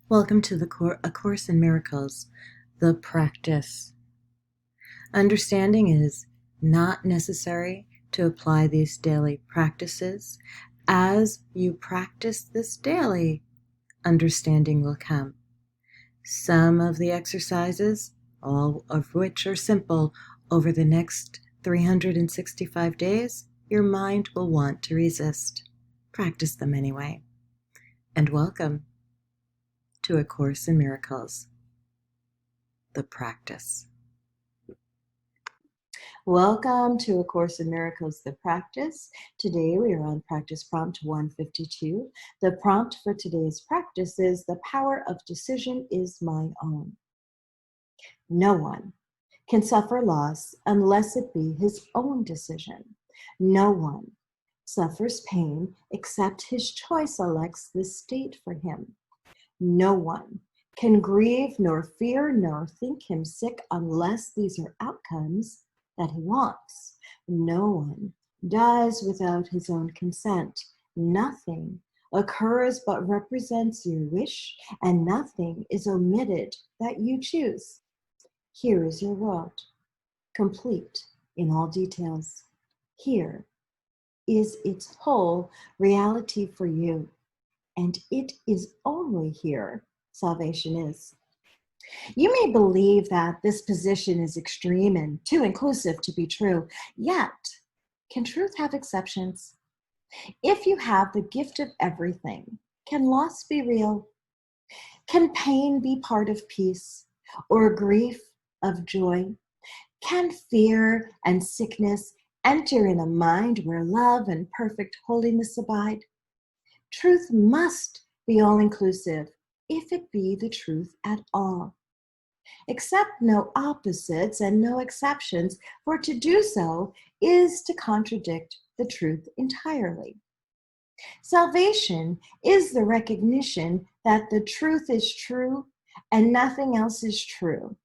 Welcome to A Course in Miracles, the practice. Understanding is not necessary to apply these daily practices. As you practice this daily, understanding will come. Some of the exercises, all of which are simple, over the next 365 days, your mind will want to resist. Practice them anyway. And welcome to A Course in Miracles, the practice. Welcome to A Course in Miracles, the practice. Today we are on practice prompt 152. The prompt for today's practice is, the power of decision is my own. No one can suffer loss unless it be his own decision. No one suffers pain except his choice elects this state for him. No one can grieve nor fear nor think him sick unless these are outcomes that he wants. No one dies without his own consent. Nothing occurs but represents your wish, and nothing is omitted that you choose. Here is your world, complete in all details. Here is its whole reality for you, and it is only here salvation is. You may believe that this position is extreme and too inclusive to be true, yet can truth have exceptions? If you have the gift of everything, can loss be real? Can pain be part of peace, or grief of joy? Can fear and sickness enter in a mind where love and perfect holiness abide? Truth must be all-inclusive, if it be the truth at all. Accept no opposites and no exceptions, for to do so is to contradict the truth entirely. Salvation is the recognition that the truth is true and nothing else is true.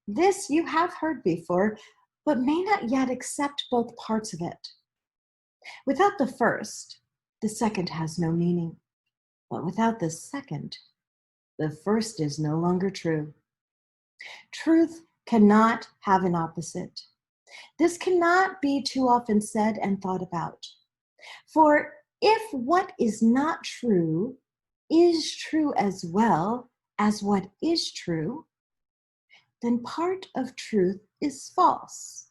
This you have heard before, but may not yet accept both parts of it. Without the first, the second has no meaning. But without the second, the first is no longer true. Truth cannot have an opposite. This cannot be too often said and thought about. For if what is not true is true as well as what is true, then part of truth is false,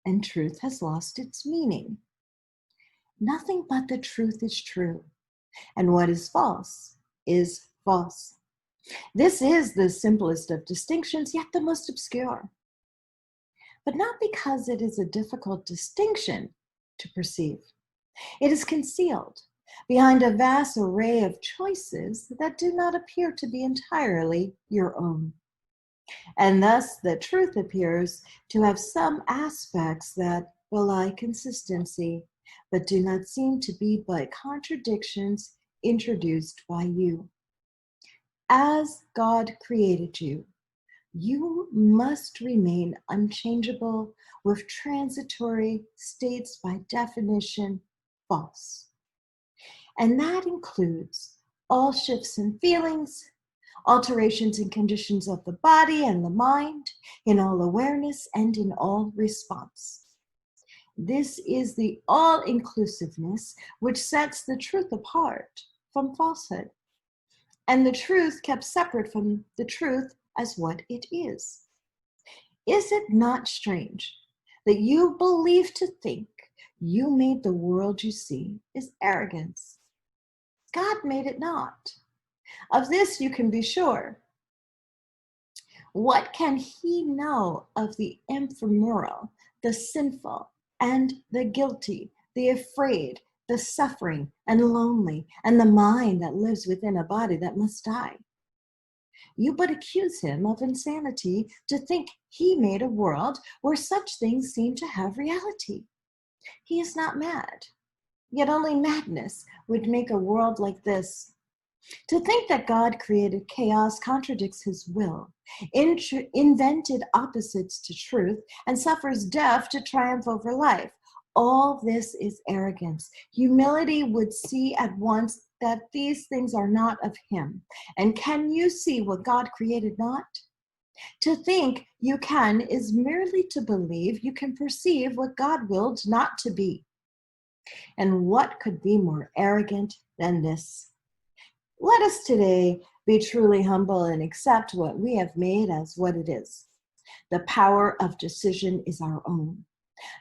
and truth has lost its meaning. Nothing but the truth is true, and what is false is false. This is the simplest of distinctions, yet the most obscure. But not because it is a difficult distinction to perceive. It is concealed behind a vast array of choices that do not appear to be entirely your own. And thus the truth appears to have some aspects that belie consistency, but do not seem to be but contradictions introduced by you. As God created you, you must remain unchangeable, with transitory states by definition false. And that includes all shifts in feelings, alterations in conditions of the body and the mind, in all awareness and in all response. This is the all-inclusiveness which sets the truth apart from falsehood, and the truth kept separate from the truth as what it is. Is it not strange that you believe to think you made the world you see is arrogance? God made it not. Of this you can be sure. What can he know of the ephemeral, the sinful, and the guilty, the afraid, the suffering and lonely, and the mind that lives within a body that must die? You but accuse him of insanity to think he made a world where such things seem to have reality. He is not mad, yet only madness would make a world like this. To think that God created chaos contradicts his will, invented opposites to truth, and suffers death to triumph over life. All this is arrogance. Humility would see at once that these things are not of him? And can you see what God created not? To think you can is merely to believe you can perceive what God willed not to be. And what could be more arrogant than this? Let us today be truly humble and accept what we have made as what it is. The power of decision is our own.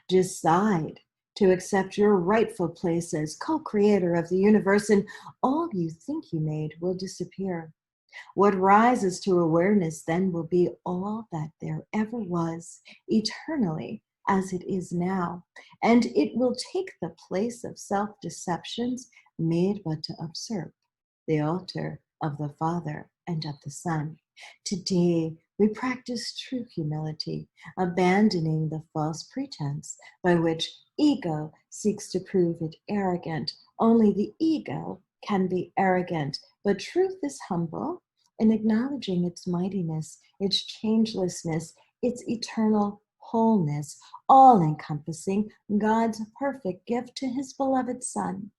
Decide to accept your rightful place as co-creator of the universe, and all you think you made will disappear. What rises to awareness then will be all that there ever was, eternally as it is now, and it will take the place of self-deceptions made but to usurp the altar of the Father and of the Son. Today, we practice true humility, abandoning the false pretense by which ego seeks to prove it arrogant. Only the ego can be arrogant, but truth is humble in acknowledging its mightiness, its changelessness, its eternal wholeness, all-encompassing God's perfect gift to his beloved Son.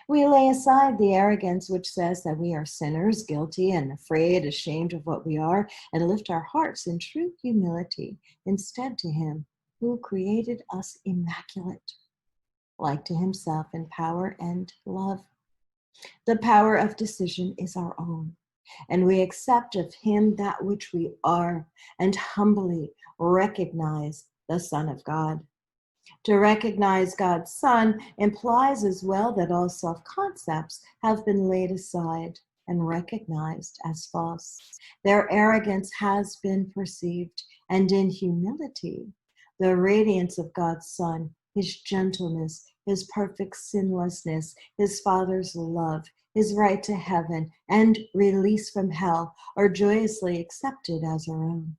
We lay aside the arrogance which says that we are sinners, guilty and afraid, ashamed of what we are, and lift our hearts in true humility instead to him who created us immaculate, like to himself in power and love. The power of decision is our own, and we accept of him that which we are and humbly recognize the Son of God. To recognize God's Son implies as well that all self-concepts have been laid aside and recognized as false. Their arrogance has been perceived, and in humility, the radiance of God's Son, his gentleness, his perfect sinlessness, his Father's love, his right to heaven, and release from hell are joyously accepted as our own.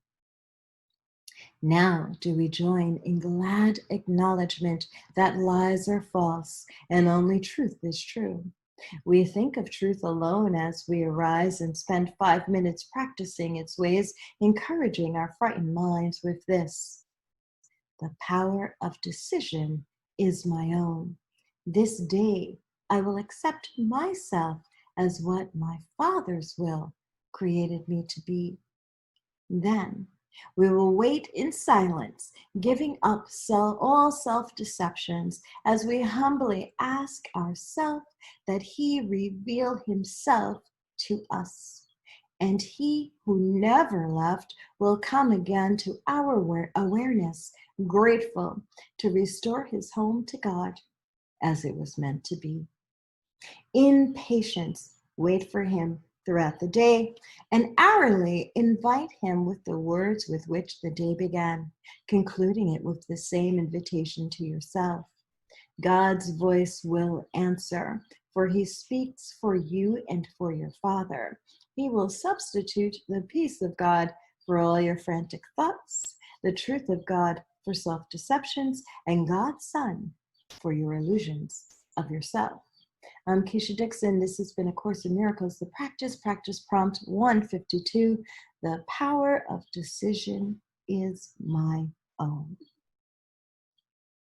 Now do we join in glad acknowledgement that lies are false and only truth is true. We think of truth alone as we arise and spend 5 minutes practicing its ways, encouraging our frightened minds with this: the power of decision is my own. This day I will accept myself as what my Father's will created me to be. Then we will wait in silence, giving up all self-deceptions as we humbly ask ourselves that he reveal himself to us. And he who never left will come again to our awareness, grateful to restore his home to God as it was meant to be. In patience, wait for him throughout the day, and hourly invite him with the words with which the day began, concluding it with the same invitation to yourself. God's voice will answer, for he speaks for you and for your Father. He will substitute the peace of God for all your frantic thoughts, the truth of God for self-deceptions, and God's Son for your illusions of yourself. I'm Keisha Dixon. This has been A Course in Miracles, the practice prompt 152. The power of decision is my own.